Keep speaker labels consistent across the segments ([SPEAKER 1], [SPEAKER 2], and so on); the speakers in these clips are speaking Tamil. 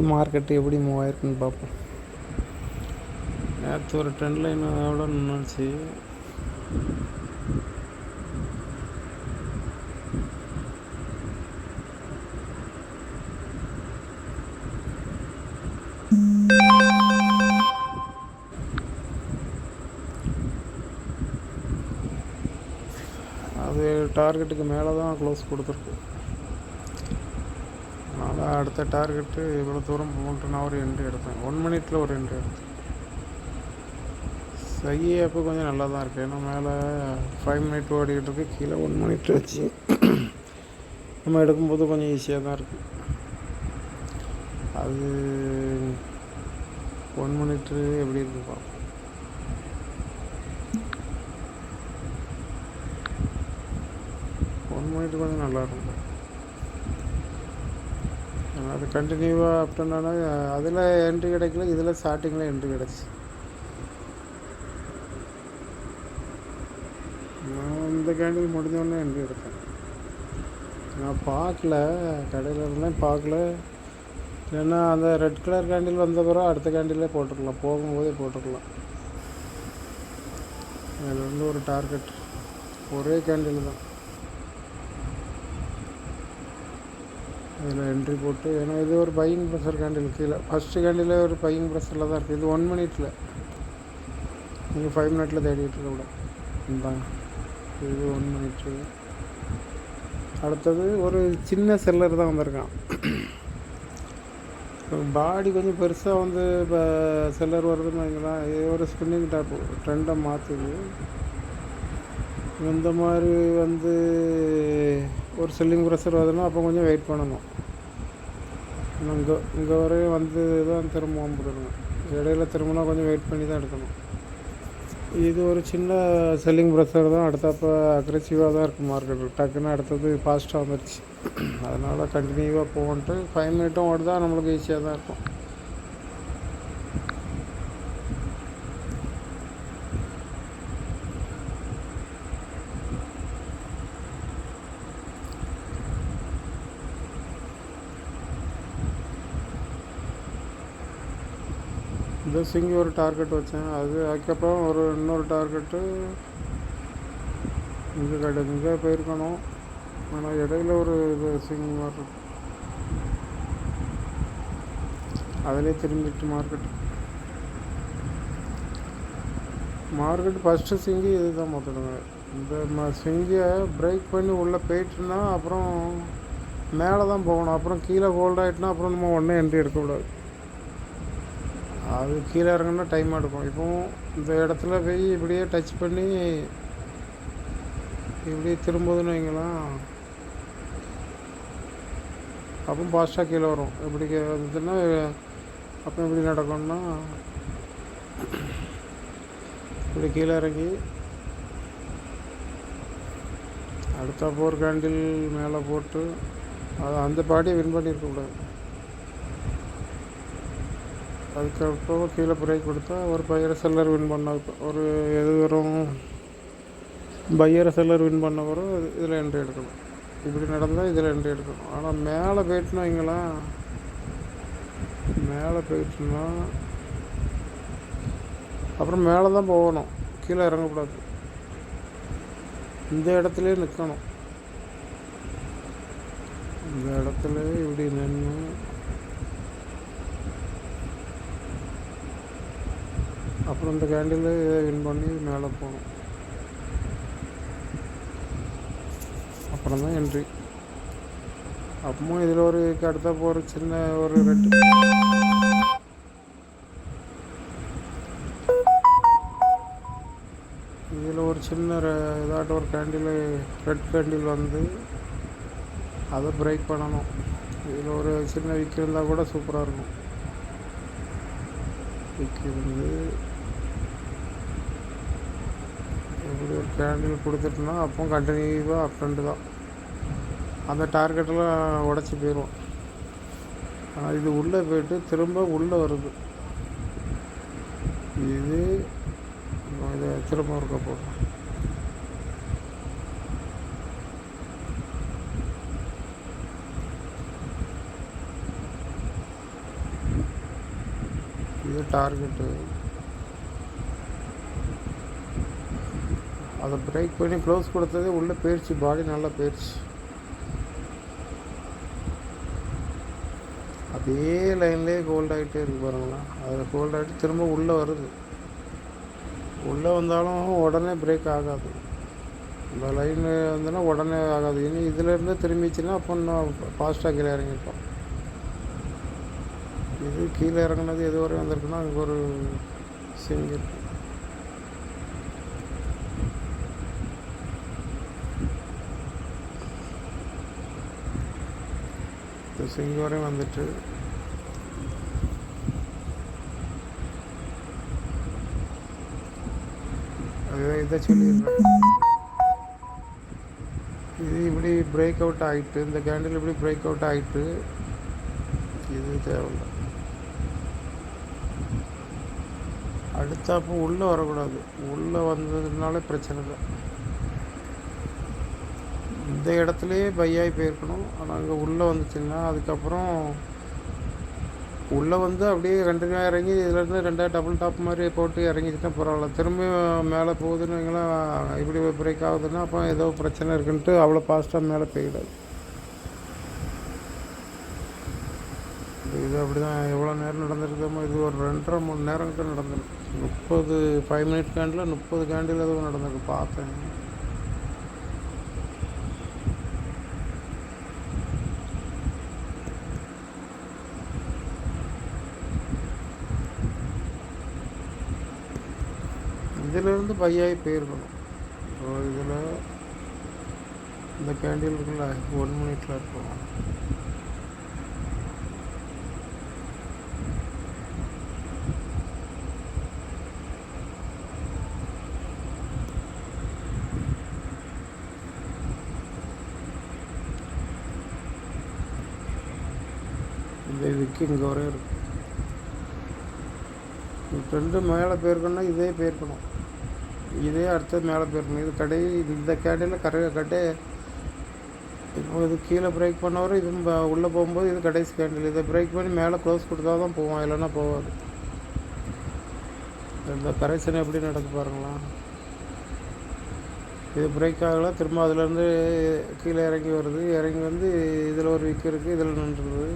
[SPEAKER 1] மார்க்கெட்டு எப்படி மூவ் ஆயிருக்குன்னு பார்ப்போம். நேற்று ஒரு ட்ரெண்ட் லைன் அதோட நின்றுச்சு. அது டார்கெட்டுக்கு மேலே தான் க்ளோஸ் கொடுத்துருக்கு. அதனால் அடுத்த டார்கெட்டு இவ்வளோ தூரம் போன்ட்டு நான் ஒரு என்ட்ரி எடுத்தேன். 1 மினிட்டில் ஒரு என்ட்ரி எடுத்தேன். சகி அப்போ கொஞ்சம் நல்லா தான் இருக்குது. ஏன்னா மேலே 5 மினிட் ஓடிக்கிட்டு இருக்கு, கீழே 1 மினிட் வச்சு நம்ம எடுக்கும்போது கொஞ்சம் ஈஸியாக தான் இருக்குது. அது 1 மினிட்ரு எப்படி இருக்கு பார்ப்போம். கொஞ்சம் நல்லாயிருக்கும். அது கண்டினியூவாக அப்படின்னா அதில் என்ட்ரி கிடைக்கல, இதில் ஸ்டார்டிங்கில் என்ட்ரி கிடச்சி. நான் இந்த கேண்டில் முடிஞ்சோடனே என்ட்ரி எடுத்தேன். நான் பார்க்கல, கடையில் இருந்தேன் பார்க்கல. இல்லைன்னா அந்த ரெட் கலர் கேண்டில் வந்த பிறகு அடுத்த கேண்டிலே போட்டுக்கலாம், போகும்போதே போட்டுக்கலாம். அதில் வந்து ஒரு டார்கெட் ஒரே கேண்டில் தான், அதில் என்ட்ரி போட்டு. ஏன்னா இது ஒரு பையிங் ப்ரெஷர் கேண்டில், கீழே ஃபஸ்ட்டு கேண்டில் ஒரு பையிங் ப்ரெஷரில் தான் இருக்குது. இது 1 மினிட்டில், நீங்கள் 5 மினிட்டில் தேடிட்டு இருக்கக்கூடாது. இதுதான் இது 1 மினிட்ரு. அடுத்தது ஒரு சின்ன செல்லர் தான் வந்திருக்கான். பாடி கொஞ்சம் பெருசாக வந்து இப்போ செல்லர் வருதுன்னு வைங்களேன். இது ஒரு ஸ்பின்னிங் டாப் ட்ரெண்டை மாற்றுது. இந்த மாதிரி வந்து ஒரு செல்லிங் ப்ரெஷர் வருதுன்னா அப்போ கொஞ்சம் வெயிட் பண்ணணும். இங்கே வரையும் வந்து தான் திரும்பவும் போடணும். இடையில திரும்பினா கொஞ்சம் வெயிட் பண்ணி தான் எடுக்கணும். இது ஒரு சின்ன செல்லிங் ப்ரெஷர் தான். அடுத்தப்போ அக்ரெசிவாக தான் இருக்குது மார்க்கெட்டு. டக்குன்னு அடுத்தது ஃபாஸ்ட்டாக வந்துடுச்சு. அதனால் கண்டினியூவாக போகன்ட்டு 5 மினிட்டும் ஓடுதா, நம்மளுக்கு ஈஸியாக தான் இருக்கும். இந்த சிங்கி ஒரு டார்கெட் வச்சேன். அதுக்கப்புறம் இன்னொரு டார்கெட்டு இங்கே போயிருக்கணும். ஆனால் இடையில ஒரு இது சிங்கி மாதிரி இருக்கும், அதிலே திரும்பிட்டு மார்க்கெட் ஃபஸ்ட்டு சிங்கி இது தான் பார்த்துடுங்க. இந்த சிங்கியை பிரேக் பண்ணி உள்ளே போயிட்டுனா அப்புறம் மேலே தான் போகணும். அப்புறம் கீழே ஹோல்ட் ஆகிட்டுனா அப்புறம் நம்ம ஒன்றே என்ட்ரி எடுக்கக்கூடாது. அது கீழே இறங்கினா டைம் எடுக்கும். இப்போவும் இந்த இடத்துல போய் இப்படியே டச் பண்ணி இப்படியே திரும்புதுன்னு வைங்களாம், அப்போ ஃபாஸ்ட்டாக கீழே வரும். எப்படி வந்துச்சுன்னா அப்போ எப்படி நடக்கும்னா இப்படி கீழே இறங்கி அடுத்த ஒரு கேண்டில் மேலே போட்டு அது அந்த பாடியை வின் பண்ணியிருக்கக்கூடாது. அதுக்கப்புறம் கீழே பிரேக் கொடுத்தா ஒரு பையரை செல்லர் வின் பண்ண, ஒரு எது வரும் பையரை செல்லர் வின் பண்ண வரும். இதில் என்ட்ரி எடுக்கணும். இப்படி நடந்தால் இதில் என்ட்ரி எடுக்கணும். ஆனால் மேலே போயிட்டுனா வைங்களேன், மேலே போயிட்டுனா அப்புறம் மேலே தான் போகணும், கீழே இறங்கக்கூடாது. இந்த இடத்துலே நிற்கணும். இந்த இடத்துல இப்படி நின்று அப்புறம் இந்த கேண்டில் வின் பண்ணி மேலே போகணும். அப்புறம் தான் என்ட்ரி. அப்பவும் இதில் ஒரு அடுத்த ஒரு சின்ன ஒரு இதில் ஒரு சின்ன ஏதாட்டும் ஒரு கேண்டில் ரெட் கேண்டில் வந்து அதை பிரேக் பண்ணணும். இதில் ஒரு சின்ன விக் இருந்தால் கூட சூப்பராக இருக்கும். விக் இருந்து இப்படி ஒரு கேண்டில் கொடுத்துட்டோன்னா அப்போ கண்டினியூவாக அப் ட்ரெண்டு தான். அந்த டார்கெட்டெல்லாம் உடச்சி போயிடும். ஆனால் இது உள்ளே போய்ட்டு திரும்ப உள்ளே வருது. இது இதை திரும்ப இருக்க போடுறோம். இது டார்கெட்டு. அதை பிரேக் பண்ணி க்ளோஸ் கொடுத்ததே உள்ளே போயிடுச்சு, பாடி நல்லா போயிடுச்சு. அதே லைன்லேயே கோல்ட் ஆகிட்டே இருக்கு பாருங்களா. அதில் கோல்ட் ஆகிட்டு திரும்ப உள்ளே வருது. உள்ளே வந்தாலும் உடனே பிரேக் ஆகாது. இந்த லைன் வந்துன்னா உடனே ஆகாது. இனி இதிலேருந்து திரும்பிச்சுன்னா அப்போ இன்னும் ஃபாஸ்ட்டாக கீழே இறங்கிட்டோம். இது கீழே இறங்கினது எது வரையும் வந்திருக்குன்னா அங்கே ஒரு சிங் இருக்கு. இந்த சிங் வரையும் வந்துட்டு அதுதான் இதை சொல்லிடுறேன். இது இப்படி பிரேக் அவுட் ஆகிட்டு, இந்த கேண்டில் இப்படி பிரேக் அவுட் ஆகிட்டு, இது தேவையில்லை. அடுத்தாப்போ உள்ளே வரக்கூடாது. உள்ளே வந்ததுனாலே பிரச்சனை இல்லை. இந்த இடத்துலையே பையாகி போயிருக்கணும். ஆனால் அங்கே உள்ளே வந்துச்சுன்னா அதுக்கப்புறம் உள்ளே வந்து அப்படியே கண்டினியூவாக இறங்கி இதுலேருந்து ரெண்டாவது டபுள் டாப் மாதிரி போட்டு இறங்கிச்சுன்னா பரவாயில்ல. திரும்பி மேலே போகுதுன்னு வைங்களேன், இப்படி பிரேக் ஆகுதுன்னா அப்போ ஏதோ பிரச்சனை இருக்குன்ட்டு அவ்வளோ ஃபாஸ்ட்டாக மேலே போயிடாது. இது அப்படி தான் எவ்வளோ நேரம் நடந்திருக்கோமோ, இது ஒரு 2.5 மணி நேரம் கிட்ட நடந்திருக்கு. 5 மினிட் கேண்டில் 30 கேண்டில் எதுவும் நடந்திருக்கு பார்த்தேன். இதிலேருந்து பையாகி போயிருக்கணும். இதில் இந்த கேண்டில் இருக்குல்ல 1 மினிட்டில் இருக்கும். இந்த இதுக்கு இங்கே ஒரே இருக்கும். ரெண்டு மேலே போயிருக்கணும்னா இதே போயிருக்கணும். இதே அடுத்தது மேலே போயிருக்கணும். இது கடை இந்த கேண்டில் கடை இப்போ இது கீழே பிரேக் பண்ணவரை இது உள்ளே போகும்போது இது கடைசி கேண்டில். இதை பிரேக் பண்ணி மேலே க்ளோஸ் கொடுத்தா தான் போவோம், இல்லைன்னா போகாது. இந்த கரெக்ஷன் எப்படி நடக்கு பாருங்களா. இது பிரேக் ஆகலாம், திரும்ப அதுலேருந்து கீழே இறங்கி வருது. இறங்கி வந்து இதில் ஒரு விக்கு இருக்குது, இதில் நின்றுது.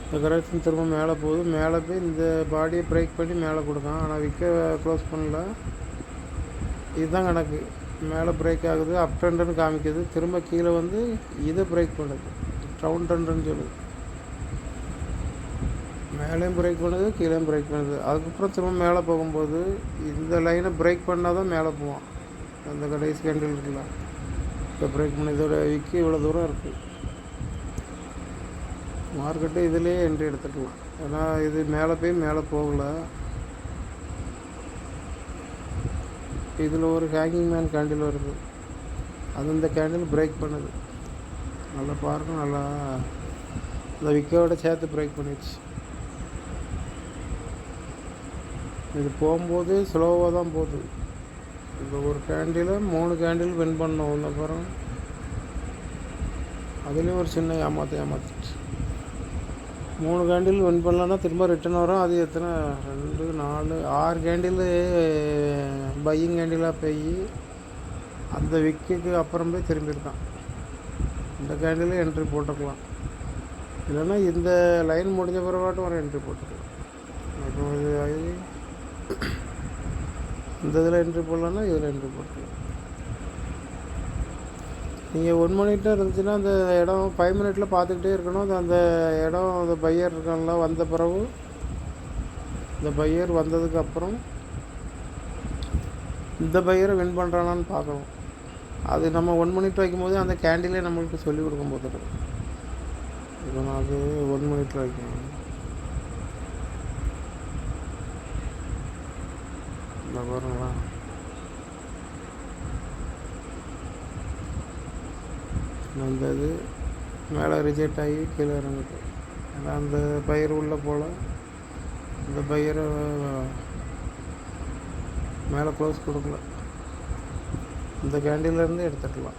[SPEAKER 1] இந்த கரெக்ஷன் திரும்ப மேலே போகுது. மேலே போய் இந்த பாடியை பிரேக் பண்ணி மேலே கொடுக்கும். ஆனால் விற்க க்ளோஸ் பண்ணல. இதுதான் கணக்கு. மேலே பிரேக் ஆகுது, அப் ட்ரெண்டுன்னு காமிக்குது. திரும்ப கீழே வந்து இதை பிரேக் பண்ணுது, டவுன் ட்ரெண்டுன்னு சொல்லுது. மேலேயும் பிரேக் பண்ணுது, கீழேயும் பிரேக் பண்ணுது. அதுக்கப்புறம் திரும்ப மேலே போகும்போது இந்த லைனை பிரேக் பண்ணால் தான் மேலே போவான். அந்த கடைசி கேண்டில் இருக்குல்ல, இப்போ பிரேக் பண்ணி இதோட விற்க இவ்வளோ தூரம் இருக்குது. மார்க்கெட்டு இதிலே என்ட்ரி எடுத்துக்கலாம். ஏன்னா இது மேலே போய் மேலே போகல. இதில் ஒரு ஹேங்கிங் மேன் கேண்டில் வருது, அது இந்த கேண்டில் பிரேக் பண்ணுது. நல்லா பாருங்க, நல்லா இந்த விக்கோட சேர்த்து பிரேக் பண்ணிடுச்சு. இது போகும்போது ஸ்லோவாக தான் போகுது. இப்போ ஒரு கேண்டில் 3 கேண்டில் வின் பண்ணோம். ஒன்று அப்புறம் அதுலேயும் ஒரு சின்ன ஏமாற்றிடுச்சு. 3 கேண்டில் வின் பண்ணலன்னா திரும்ப ரிட்டன் வரும். அது எத்தனை 2 4 6 கேண்டில் பையிங் கேண்டிலாக போய் அந்த விக்குக்கு அப்புறம் போய் திரும்பியிருக்கான். இந்த கேண்டில் என்ட்ரி போட்டுக்கலாம், இல்லைன்னா இந்த லைன் முடிஞ்ச பிறவாட்டும் ஒரு என்ட்ரி போட்டுக்கலாம். இப்போ இது இந்த இதில் என்ட்ரி போடலான்னா இதில் என்ட்ரி போட்டுக்கலாம். நீங்கள் 1 மினிட்டாக இருந்துச்சுன்னா அந்த இடம் 5 மினிட்டில் பார்த்துக்கிட்டே இருக்கணும். அந்த இடம் அந்த பையர் இருக்காங்களா வந்த பிறகு, இந்த பையர் வந்ததுக்கப்புறம் இந்த பையரை வின் பண்ணுறானான்னு பார்க்கணும். அது நம்ம 1 மினிட் வைக்கும்போது அந்த கேண்டிலே நம்மளுக்கு சொல்லிக் கொடுக்கும் போது. இப்போ நான் அது 1 மினிட்டில் வைக்கணும். இந்த பாருங்களா, அந்த இது மேலே ரிஜெக்ட் ஆகி கீழே இறங்குது. ஏன்னா அந்த பயிர் உள்ள போல் இந்த பயிரை மேலே க்ளோஸ் கொடுக்கல. இந்த கேண்டிலேருந்து எடுத்துக்கலாம்.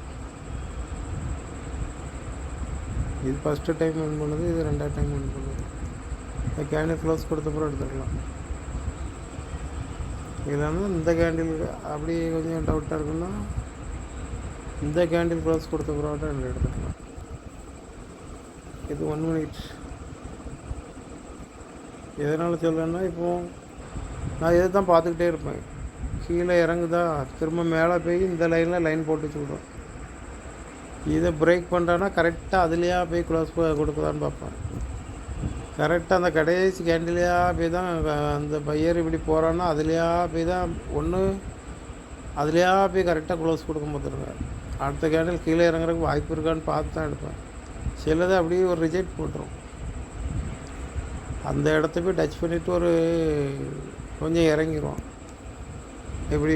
[SPEAKER 1] இது ஃபஸ்ட்டு டைம் வின் பண்ணுது, இது 2வது டைம் வின் பண்ணுது. இந்த கேண்டில் க்ளோஸ் கொடுத்தப்பறம் எடுத்துக்கலாம். இல்லைன்னா இந்த கேண்டில் அப்படி கொஞ்சம் டவுட்டாக இருக்குன்னா இந்த கேண்டில் க்ளோஸ் கொடுத்த பிறகு ரெண்டு எடுத்துக்கலாம். இது 1 மினிட். எதனால் சொல்கிறேன்னா, இப்போது நான் இதை தான் பார்த்துக்கிட்டே இருப்பேன். கீழே இறங்குதா, திரும்ப மேலே போய் இந்த லைனில் லைன் போட்டு வச்சுக்கிடுவோம். இதை பிரேக் பண்ணுறான்னா கரெக்டாக அதுலேயா போய் க்ளோஸ் கொடுக்குதான்னு பார்ப்பேன். கரெக்டாக அந்த கடைசி கேண்டிலையா போய் தான் அந்த பையர் இப்படி போகிறான்னா அதுலேயா போய் தான் ஒன்று அதுலேயா போய் கரெக்டாக க்ளோஸ் கொடுக்க பார்த்துருங்க. அடுத்த கேண்டில் கீழே இறங்குறதுக்கு வாய்ப்பு இருக்கான்னு பார்த்து தான் எடுப்பேன். சிலதை அப்படியே ஒரு ரிஜெக்ட் போட்டுரும். அந்த இடத்த போய் டச் பண்ணிவிட்டு ஒரு கொஞ்சம் இறங்கிடுவான். இப்படி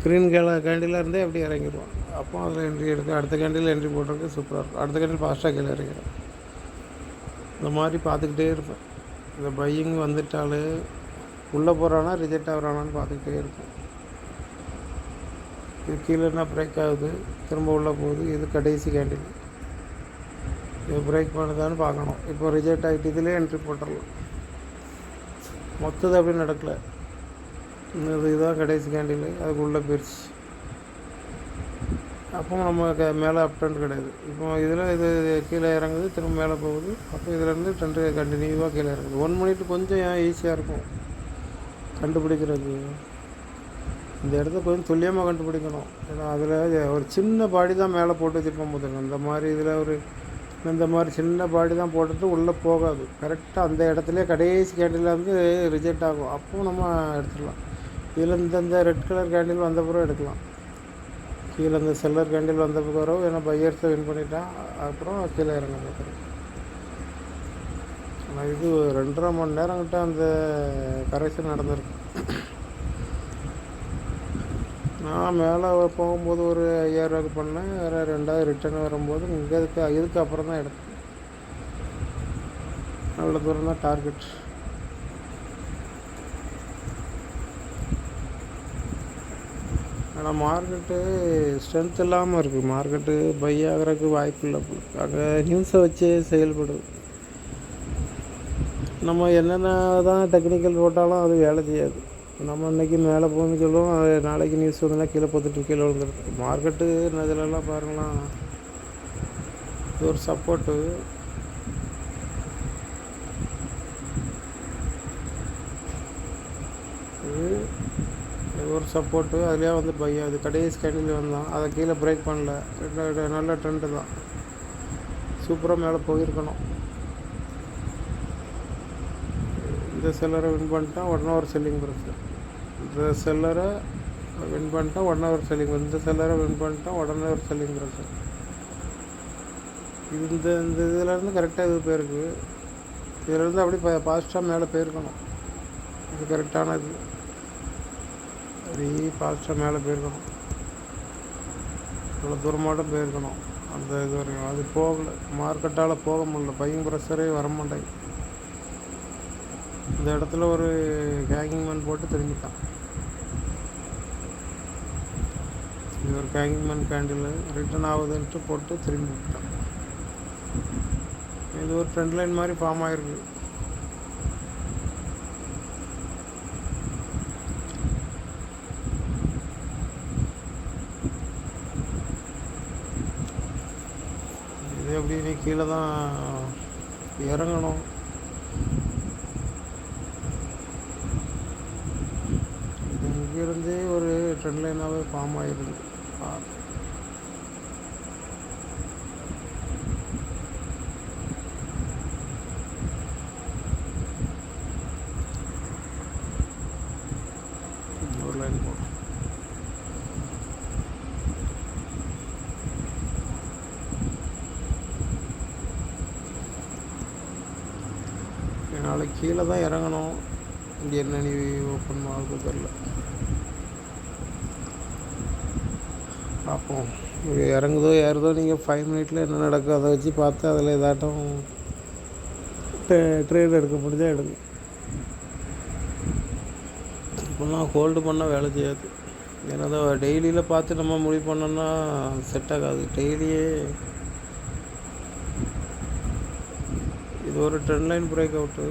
[SPEAKER 1] க்ரீன் கேண்டிலாக இருந்தே அப்படி இறங்கிடுவான். அப்போ அதில் என்ட்ரி எடுக்க அடுத்த கேண்டில் என்ட்ரி போடுறதுக்கு சூப்பராக இருக்கும். அடுத்த கேண்டில் ஃபாஸ்ட்டாக கீழே இறங்கிடும். இந்த மாதிரி பார்த்துக்கிட்டே இருப்பேன். இந்த பையிங் வந்துட்டாலே உள்ளே போகிறானா ரிஜெக்ட் ஆகிறானான்னு பார்த்துக்கிட்டே இருப்பேன். இது கீழேனா பிரேக் ஆகுது, திரும்ப உள்ளே போகுது. இது கடைசி கேண்டில், இது பிரேக் பண்ணுதான்னு பார்க்கணும். இப்போ ரிஜெக்ட் ஆகிட்டு இதிலே என்ட்ரி போட்டுடலாம். மொத்தது அப்படி நடக்கலை. இன்னும் இதுதான் கடைசி கேண்டில், அதுக்குள்ளே போயிடுச்சு. அப்போ நம்ம மேலே அப் ட்ரெண்ட் கிடையாது. இப்போ இதில் இது கீழே இறங்குது, திரும்ப மேலே போகுது. அப்போ இதிலேருந்து ட்ரெண்டு கண்டினியூவாக கீழே இறங்குது. 1 மினிட் கொஞ்சம் ஈஸியாக இருக்கும் கண்டுபிடிக்கிறது. இந்த இடத்த கொஞ்சம் துல்லியமாக கண்டுபிடிக்கணும். ஏன்னா அதில் ஒரு சின்ன பாடி தான் மேலே போட்டு வச்சுருப்போம் போதுங்க. இந்த மாதிரி இதில் ஒரு இந்த மாதிரி சின்ன பாடி தான் போட்டுட்டு உள்ளே போகாது. கரெக்டாக அந்த இடத்துல கடைசி கேண்டில் வந்து ரிஜெக்ட் ஆகும். அப்போது நம்ம எடுத்துடலாம். இதில் இந்த ரெட் கலர் கேண்டில் வந்த பிறகு எடுக்கலாம். கீழே இந்த செல்லர் கேண்டில் வந்த பிறகு ஏன்னா பையர்ஸை வின் பண்ணிட்டான். அப்புறம் கீழே இறங்க பார்க்குறேன். ஆனால் இது 2.5 மணி நேரம் கிட்ட அந்த கரெக்ஷன் நடந்திருக்கு. நான் மேலே போகும்போது ஒரு 5000 பண்ணேன். வேறு 2வது ரிட்டர்ன் வரும்போது இங்கே இதுக்கு அப்புறம் தான் எடுத்தேன். அவ்வளோ தூரம் தான் டார்கெட். ஆனால் மார்க்கெட்டு ஸ்ட்ரென்த் இல்லாமல் இருக்குது. மார்க்கெட்டு பை ஆகிறதுக்கு வாய்ப்பு இல்லை. அங்கே நியூஸை வச்சே செயல்படுது. நம்ம என்னென்ன தான் டெக்னிக்கல் போட்டாலும் அது வேலை செய்யாது. நம்ம இன்றைக்கி மேலே போகணும்னு சொல்லுவோம், அது நாளைக்கு நியூஸ் வந்தோன்னா கீழே போத்துட்டு கீழே விழுந்துருக்கு. மார்க்கெட்டு இதிலெல்லாம் பாருங்களேன், இது ஒரு சப்போர்ட்டு. இது ஒரு சப்போர்ட்டு, அதுலேயே வந்து பையன் அது கடைசி கேண்டில் வந்தான். அதை கீழே பிரேக் பண்ணல. நல்ல ட்ரெண்டு தான், சூப்பராக மேலே போயிருக்கணும். இந்த செல்லரை வின் பண்ணிட்டான், 1 ஹவர் செல்லிங் ப்ரைஸ். இந்த செல்லரை வின் பண்ணிட்டான், 1 ஹவர் செல்லிங். இந்த செல்லரை வின் பண்ணிட்டான், 1 ஹவர் செல்லிங் ப்ரைஸ். இந்த இதுலேருந்து கரெக்டாக இது போயிருக்கு. இதிலேருந்து அப்படி பாசிட்டாக மேலே போயிருக்கணும். இது கரெக்டான இது, அப்படி ஃபாஸ்ட்டாக மேலே போயிருக்கணும். இவ்வளோ தூரமாட்டம் போயிருக்கணும் அந்த இது வரைக்கும். அது போகலை, மார்க்கெட்டால் போக முடியல. பையிங் ப்ரெஷரே வர மாட்டேங்க. இந்த இடத்துல ஒரு ஹேங்கிங் மேன் போட்டு திரும்பிட்டான். இது ஒரு ஹேங்கிங் மேன் கேண்டில் ரிட்டர்ன் ஆகுதுன்ட்டு போட்டு திரும்பி விட்டான். இது ஒரு ட்ரெண்ட் லைன் மாதிரி ஃபார்ம் ஆகிருக்கு. இது எப்படி நீ கீழே தான் இறங்கணும். இங்கேருந்தே ஒரு ட்ரெண்ட் லைனாகவே ஃபார்ம் ஆகிருக்கு. ஒரு லைன் போடும். நாளைக்கு கீழே தான் இறங்கணும். இங்கே என்ன நீ ஓப்பன் ஆகுது தெரில, பார்ப்போம். இறங்குதோ ஏறுதோ, நீங்கள் 5 மினிட்டில் என்ன நடக்கும் அதை வச்சு பார்த்து அதில் ஏதாட்டும் ட்ரேட் எடுக்க முடிஞ்சால் எடுங்க. இப்போலாம் ஹோல்டு பண்ணால் வேலை செய்யாது. ஏன்னா அதை டெய்லியில் பார்த்து நம்ம முடிவு பண்ணோன்னா செட் ஆகாது. டெய்லியே இது ஒரு ட்ரெண்ட் லைன் பிரேக் அவுட்டு.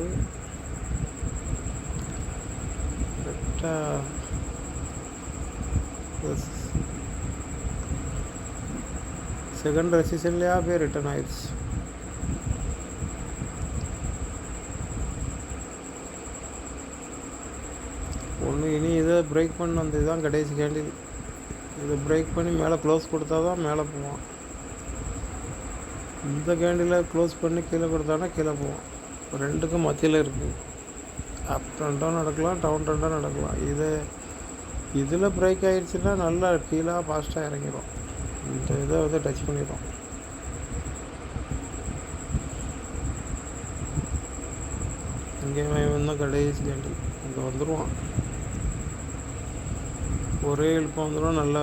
[SPEAKER 1] கரெக்டாக செகண்ட் ரெசிஷன்லேயே போய் ரிட்டர்ன் ஆயிடுச்சு. ஒன்று இனி இதை பிரேக் பண்ணி வந்து இதுதான் கடைசி கேண்டில். இதை பிரேக் பண்ணி மேலே க்ளோஸ் கொடுத்தா தான் மேலே போவான். இந்த கேண்டில் க்ளோஸ் பண்ணி கீழே கொடுத்தானா கீழே போவான். ரெண்டுக்கும் மத்தியில் இருக்குது. அப் ட்ரெண்டாக நடக்கலாம், டவுன் ட்ரெண்டாக நடக்கலாம். இதில் பிரேக் ஆகிடுச்சுன்னா நல்லா கீழே ஃபாஸ்ட்டாக இறங்கிடும். இந்த இதை வந்து டச் பண்ணிடும். இங்கே தான் கடைசி கேண்டில். இங்கே வந்துடுவான். ஒரே எழுப்பம் வந்துடும். நல்ல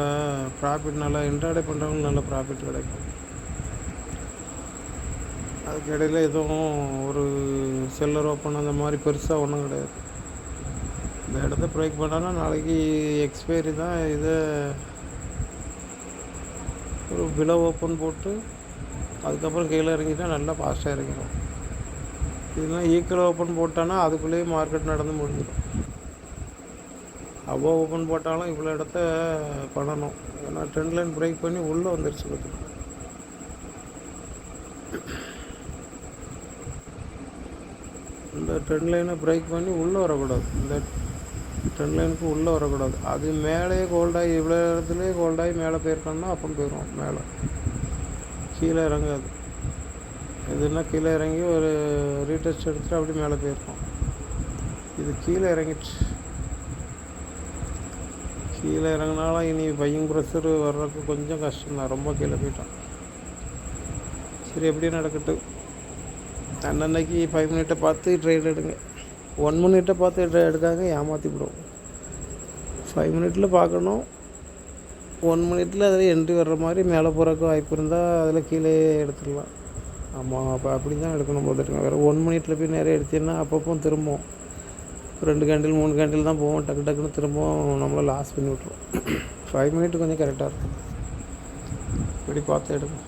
[SPEAKER 1] ப்ராஃபிட், நல்லா இன்ட்ராடே பண்ணுறவங்க நல்ல ப்ராஃபிட் கிடைக்கும். அதுக்கு இடையில் எதுவும் ஒரு செல்லர் ஓப்பன் அந்த மாதிரி பெருசாக ஒன்றும் கிடையாது. இந்த இடத்த பிரேக் பண்ணான்னா நாளைக்கு எக்ஸ்பைரி தான். இதை ஒரு பிலோ ஓப்பன் போட்டு அதுக்கப்புறம் கீழே இறங்கிட்டால் நல்லா ஃபாஸ்ட்டாக இறங்கிடும். இதெல்லாம் ஈக்குவல் ஓப்பன் போட்டானா அதுக்குள்ளேயே மார்க்கெட் நடந்து முடிஞ்சிடும். அவ்வளோ ஓப்பன் போட்டாலும் இவ்வளோ இடத்த பண்ணணும். ஏன்னா ட்ரெண்ட் லைன் பிரேக் பண்ணி உள்ளே வந்துருச்சு. பார்த்துக்கணும். இந்த ட்ரெண்ட் லைனை பிரேக் பண்ணி உள்ளே வரக்கூடாது. இந்த ட்ரெண்ட் லைனுக்கு உள்ளே வரக்கூடாது. அது மேலே கோல்டாகி இவ்வளோ இடத்துலேயே கோல்டாகி மேலே போயிருக்கோம்னா அப்போ போயிடும். மேலே கீழே இறங்காது. இதுன்னா கீழே இறங்கி ஒரு ரீடெஸ்ட் எடுத்துகிட்டு அப்படி மேலே போயிருக்கோம். இது கீழே இறங்கிடுச்சு. கீழே இறங்கினாலும் இனி பையிங் ப்ரெஷர் வர்றதுக்கு கொஞ்சம் கஷ்டம்தான். ரொம்ப கீழே போயிட்டான். சரி, எப்படி நடக்கட்டு. அன்னன்னைக்கு 5 மினிட்டை பார்த்து ட்ரேட் எடுங்க. 1 மினிட்டை பார்த்து ட்ரேட் எடுக்காங்க, ஏமாற்றி விடும். 5 மினிட்டில் பார்க்கணும். 1 மினிட்டில் அதில் என்ட்ரி வர்ற மாதிரி மேலே போகிறக்கு வாய்ப்பு இருந்தால் அதில் கீழே எடுத்துடலாம். ஆமாம், அப்போ அப்படி தான் எடுக்கணும் போதுட்டுங்க. வேறு 1 மினிட்டில் போய் நிறைய எடுத்தீங்கன்னா அப்பப்போ திரும்பவும் 2 கேண்டில் 3 கேண்டில் தான் போவோம். டக்கு டக்குன்னு திரும்பவும் நம்மளை லாஸ் பண்ணி விட்ருவோம். 5 மினிட் கொஞ்சம் கரெக்டாக இருக்கும். இப்படி பார்த்து எடுக்கும்.